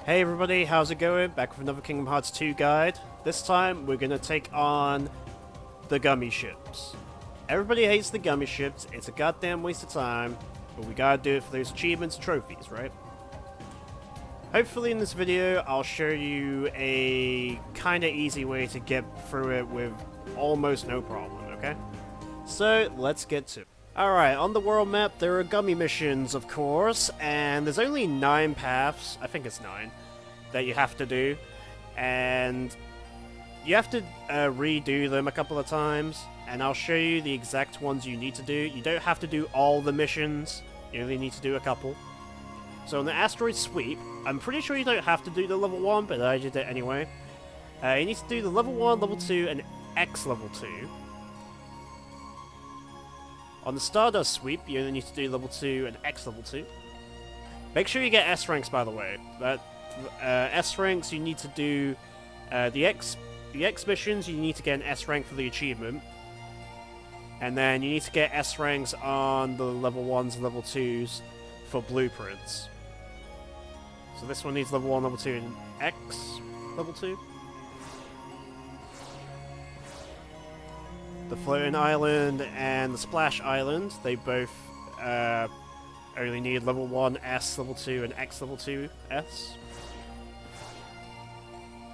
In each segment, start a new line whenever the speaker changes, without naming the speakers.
Hey everybody, how's it going? Back with another Kingdom Hearts 2 guide. This time we're gonna take on the Gummi ships. Everybody hates the Gummi ships, it's a goddamn waste of time, but we gotta do it for those achievements and trophies, right? Hopefully in this video I'll show you a kinda easy way to get through it with almost no problem, okay? So let's get to it. Alright, on the world map there are Gummi missions, of course, and there's only 9 paths, I think it's 9, that you have to do, and you have to redo them a couple of times, and I'll show you the exact ones you need to do. You don't have to do all the missions, you only need to do a couple. So on the asteroid sweep, I'm pretty sure you don't have to do the level 1, but I did it anyway. You need to do the level 1, level 2, and X level 2. On the Stardust sweep, you only need to do level 2 and X level 2. Make sure you get S ranks, by the way. S ranks, you need to do the X missions. You need to get an S rank for the achievement, and then you need to get S ranks on the level 1s and level 2s for blueprints. So this one needs level 1, level 2, and X level 2. The Floating Island and the Splash Island, they both only need level 1 S, level 2, and X level 2 S.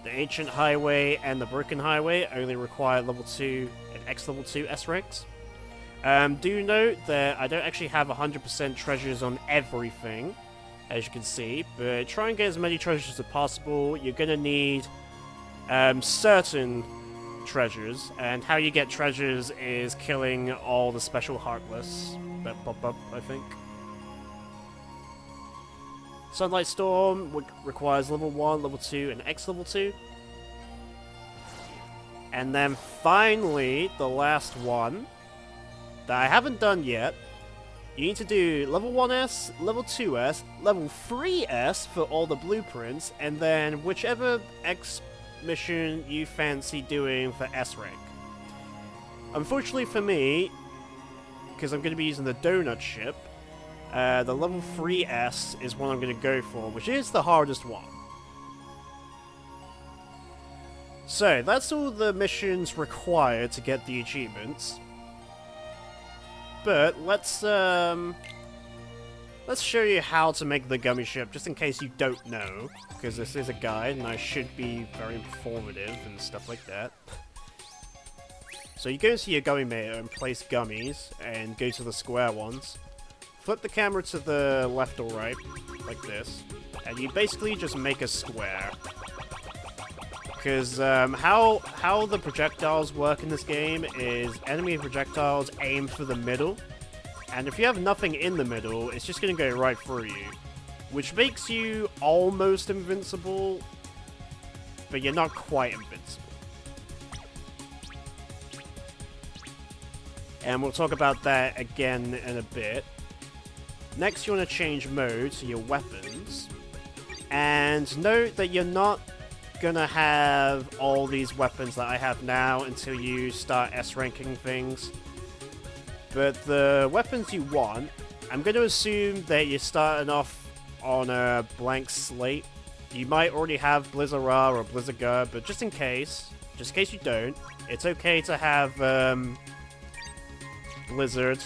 The Ancient Highway and the Broken Highway only require level 2 and X level 2 S ranks. Do note that I don't actually have 100% treasures on everything, as you can see, but try and get as many treasures as possible. You're going to need certain treasures, and how you get treasures is killing all the special Heartless that pop up, I think. Sunlight Storm requires level 1, level 2, and X level 2. And then finally, the last one that I haven't done yet, you need to do level 1S, level 2S, level 3S for all the blueprints, and then whichever X mission you fancy doing for S rank. Unfortunately for me, because I'm going to be using the Donut ship, the level 3S is what I'm going to go for, which is the hardest one. So, that's all the missions required to get the achievements. But let's show you how to make the Gummi ship, just in case you don't know, because this is a guide and I should be very informative and stuff like that. So you go to your Gummi meter and place gummies, and go to the square ones. Flip the camera to the left or right, like this, and you basically just make a square. Because how the projectiles work in this game is enemy projectiles aim for the middle, and if you have nothing in the middle, it's just going to go right through you, which makes you almost invincible, but you're not quite invincible. And we'll talk about that again in a bit. Next, you want to change mode to your weapons, and note that you're not gonna have all these weapons that I have now until you start S-ranking things. But the weapons you want, I'm going to assume that you're starting off on a blank slate. You might already have Blizzara or Blizzaga, but just in case you don't, it's okay to have Blizzard.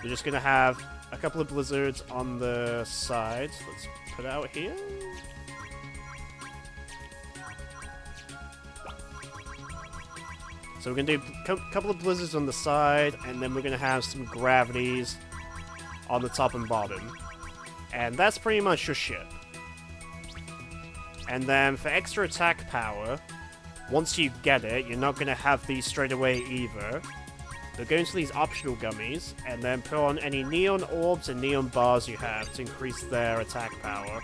You're just going to have a couple of Blizzards on the sides. Let's put it out here. So we're going to do a couple of blizzards on the side, and then we're going to have some gravities on the top and bottom. And that's pretty much your ship. And then for extra attack power, once you get it, you're not going to have these straight away either. So go into these optional gummies, and then put on any neon orbs and neon bars you have to increase their attack power.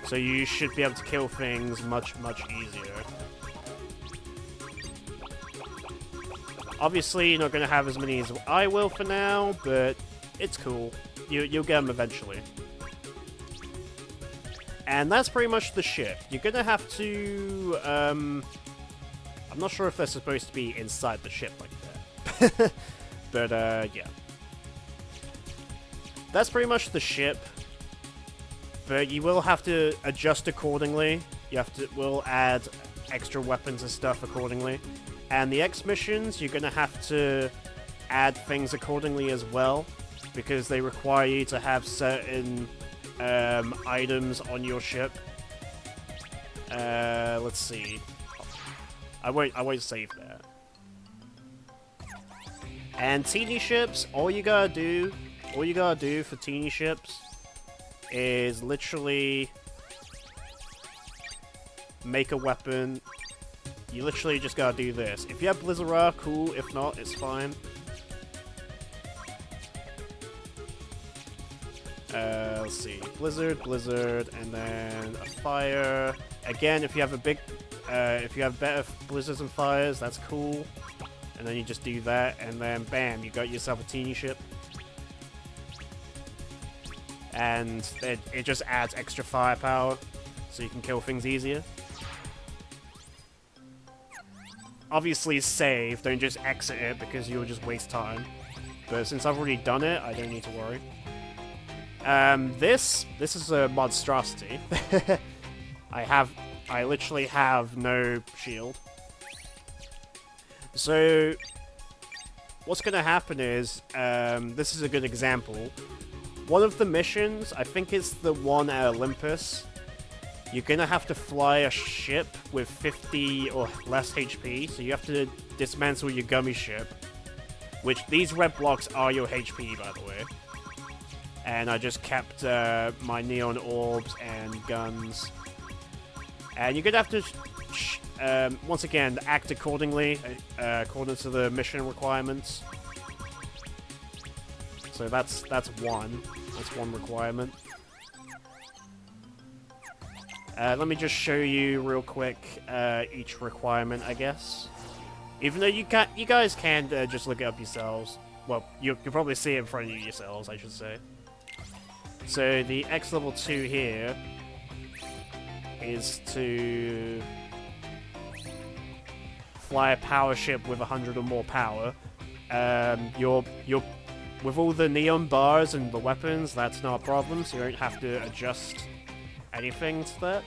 So you should be able to kill things much, much easier. Obviously, you're not going to have as many as I will for now, but it's cool. You'll get them eventually. And that's pretty much the ship. You're going to have to... I'm not sure if they're supposed to be inside the ship like that. But, yeah. That's pretty much the ship. but you will have to adjust accordingly. Will add extra weapons and stuff accordingly. And the X missions, you're gonna have to add things accordingly as well, because they require you to have certain items on your ship. Let's see. I won't save that. And teeny ships, all you gotta do for teeny ships is literally make a weapon. You literally just gotta do this. If you have Blizzard, cool. If not, it's fine. Let's see. Blizzard, and then a fire. Again, if you have if you have better blizzards and fires, that's cool. And then you just do that, and then bam, you got yourself a teeny ship. And it just adds extra firepower, so you can kill things easier. Obviously save, don't just exit it because you'll just waste time. But since I've already done it, I don't need to worry. This is a monstrosity. I literally have no shield. So what's gonna happen is, this is a good example. One of the missions, I think it's the one at Olympus, you're gonna have to fly a ship with 50 or less HP, so you have to dismantle your Gummi ship, which these red blocks are your HP, by the way. And I just kept my neon orbs and guns. And you're gonna have to, once again, act accordingly, according to the mission requirements. So that's one. That's one requirement. Let me just show you real quick each requirement, I guess. Even though you guys can just look it up yourselves. Well, you can probably see it in front of you yourselves, I should say. So the X level 2 here is to fly a power ship with 100 or more power. You're with all the neon bars and the weapons, that's not a problem, so you don't have to adjust anything to that.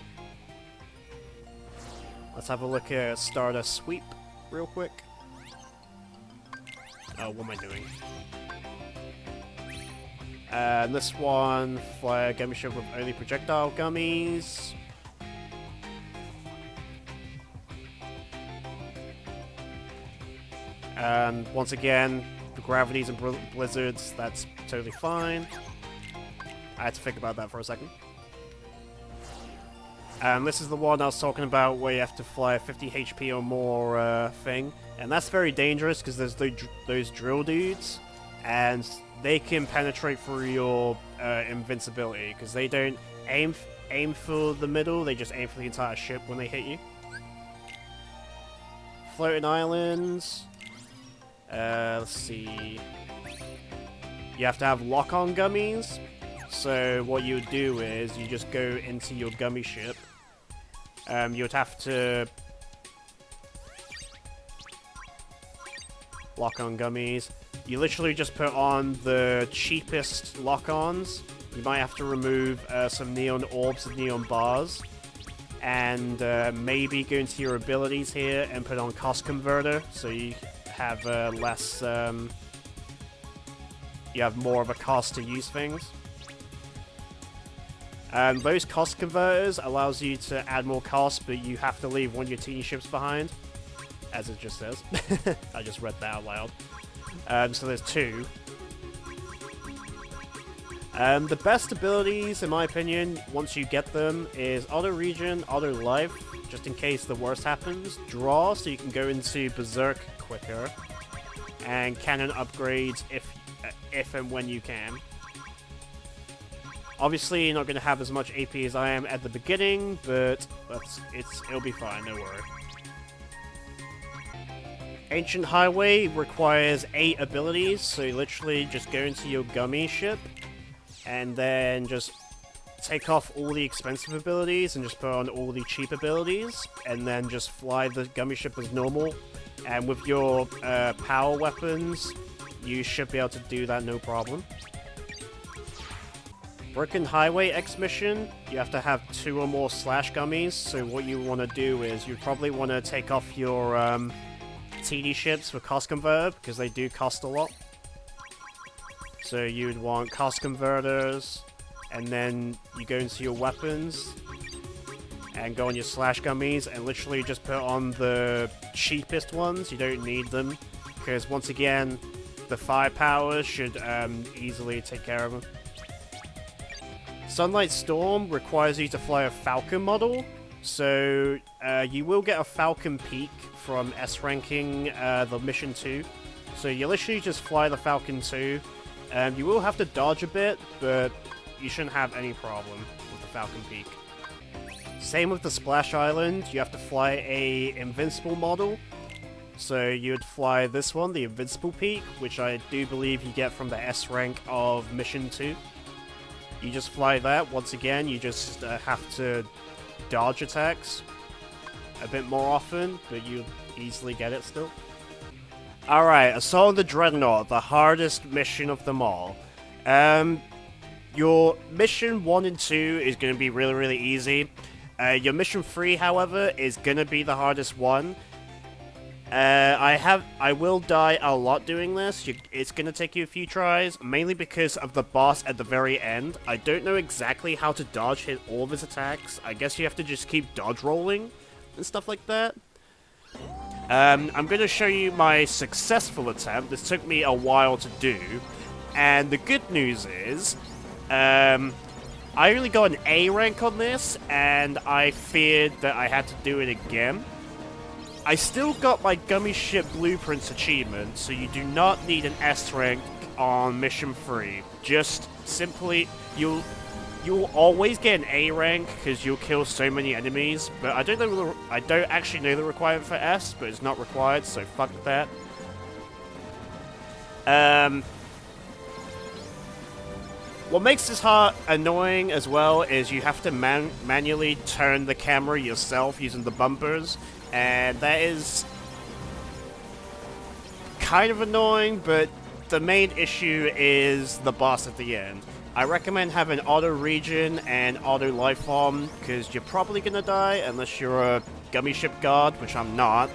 Let's have a look at Stardust Sweep real quick. Oh, what am I doing? This one, fly a Gummi ship with only projectile gummies. And once again, the gravities and blizzards, that's totally fine. I had to think about that for a second. This is the one I was talking about where you have to fly a 50 HP or more thing. And that's very dangerous because there's those drill dudes. And they can penetrate through your invincibility because they don't aim for the middle, they just aim for the entire ship when they hit you. Floating islands. Let's see. You have to have lock-on gummies. So what you would do is you just go into your Gummi ship. You would have to lock-on gummies. You literally just put on the cheapest lock-ons. You might have to remove some neon orbs and neon bars. And maybe go into your abilities here and put on cost converter, so you have less, you have more of a cost to use things. Those cost converters allows you to add more cost, but you have to leave one of your teeny ships behind, as it just says. I just read that out loud. So there's two. The best abilities, in my opinion, once you get them, is Auto Regen, Auto Life, just in case the worst happens. Draw, so you can go into Berserk quicker. And Cannon upgrades if and when you can. Obviously, you're not going to have as much AP as I am at the beginning, but it'll be fine, don't worry. Ancient Highway requires 8 abilities, so you literally just go into your Gummi ship, and then just take off all the expensive abilities and just put on all the cheap abilities, and then just fly the Gummi ship as normal. And with your power weapons, you should be able to do that no problem. Broken Highway X mission, you have to have 2 or more slash gummies, so what you want to do is you probably want to take off your TD ships for cost converter, because they do cost a lot. So you'd want cost converters, and then you go into your weapons, and go on your slash gummies, and literally just put on the cheapest ones. You don't need them, because once again, the firepower should easily take care of them. Sunlight Storm requires you to fly a Falcon model, so you will get a Falcon peak from S ranking the mission 2. So you literally just fly the Falcon 2. You will have to dodge a bit, but you shouldn't have any problem with the Falcon peak. Same with the Splash Island, you have to fly a Invincible model. So you would fly this one, the Invincible peak, which I do believe you get from the S rank of mission 2. You just fly that. Once again, you just have to dodge attacks a bit more often, but you easily get it still. Alright, Assault on the Dreadnought, the hardest mission of them all. Your mission 1 and 2 is going to be really, really easy. Your mission 3, however, is going to be the hardest one. I will die a lot doing this. It's going to take you a few tries, mainly because of the boss at the very end. I don't know exactly how to dodge hit all of his attacks. I guess you have to just keep dodge rolling and stuff like that. I'm going to show you my successful attempt. This took me a while to do. And the good news is, I only got an A rank on this, and I feared that I had to do it again. I still got my Gummi Ship Blueprints achievement, so you do not need an S rank on Mission 3. Just simply, you'll always get an A rank because you'll kill so many enemies. But I don't actually know the requirement for S, but it's not required, so fuck that. What makes this annoying as well is you have to manually turn the camera yourself using the bumpers. And that is kind of annoying, but the main issue is the boss at the end. I recommend having auto regen and auto life form, because you're probably gonna die unless you're a Gummi Ship God, which I'm not.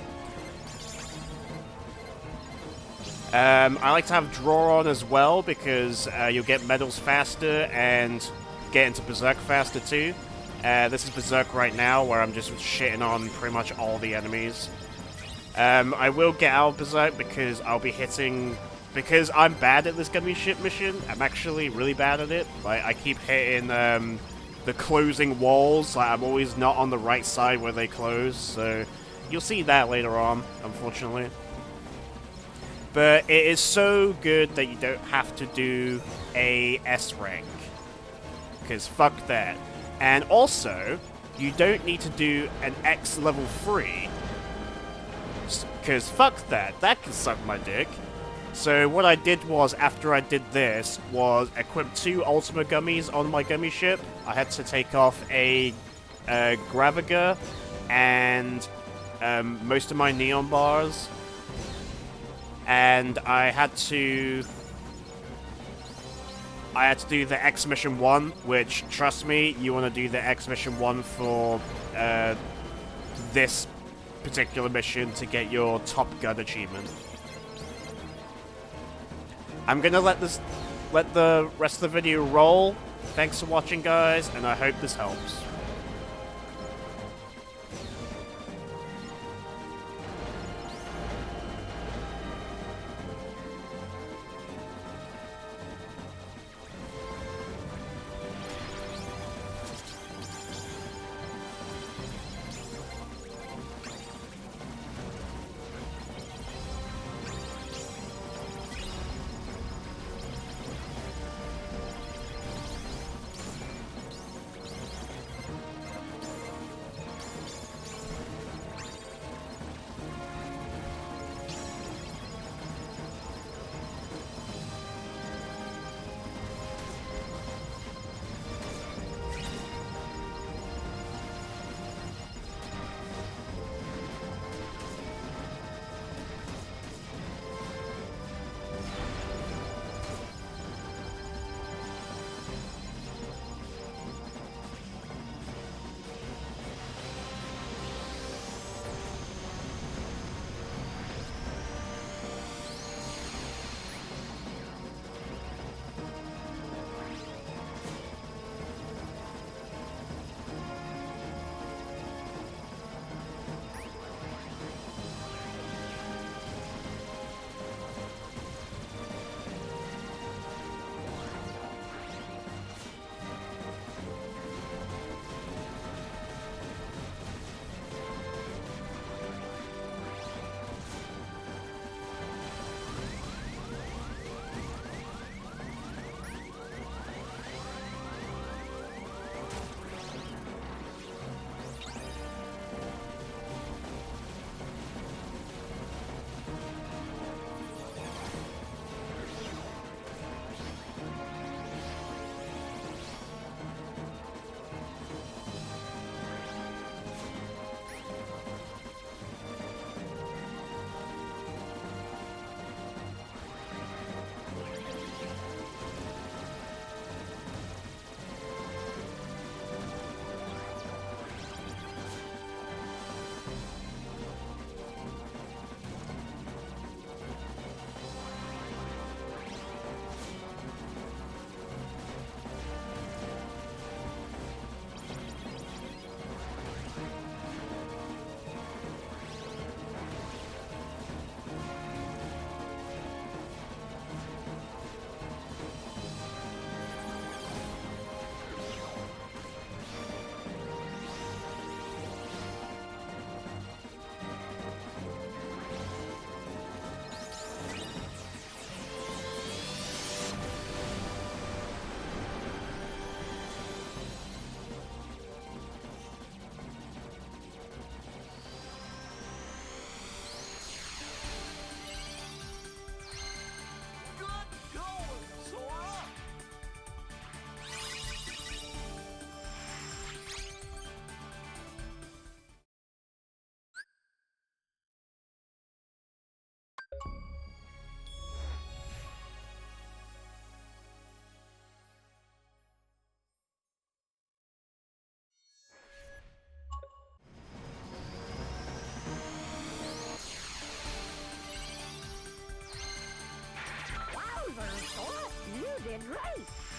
I like to have draw on as well, because you'll get medals faster and get into Berserk faster too. This is Berserk right now, where I'm just shitting on pretty much all the enemies. I will get out of Berserk because I'll be hitting... Because I'm bad at this Gummi Ship mission, I'm actually really bad at it. Like, I keep hitting the closing walls. Like, I'm always not on the right side where they close, so you'll see that later on, unfortunately. But it is so good that you don't have to do a S rank. Because fuck that. And also, you don't need to do an X level 3. Because fuck that. That can suck my dick. So what I did was, after I did this, was equip 2 Ultima Gummies on my Gummi Ship. I had to take off a Gravaga and most of my Neon Bars. And I had to do the X Mission 1, which, trust me, you want to do the X Mission 1 for this particular mission to get your Top Gun achievement. I'm gonna let the rest of the video roll. Thanks for watching, guys, and I hope this helps.
and race!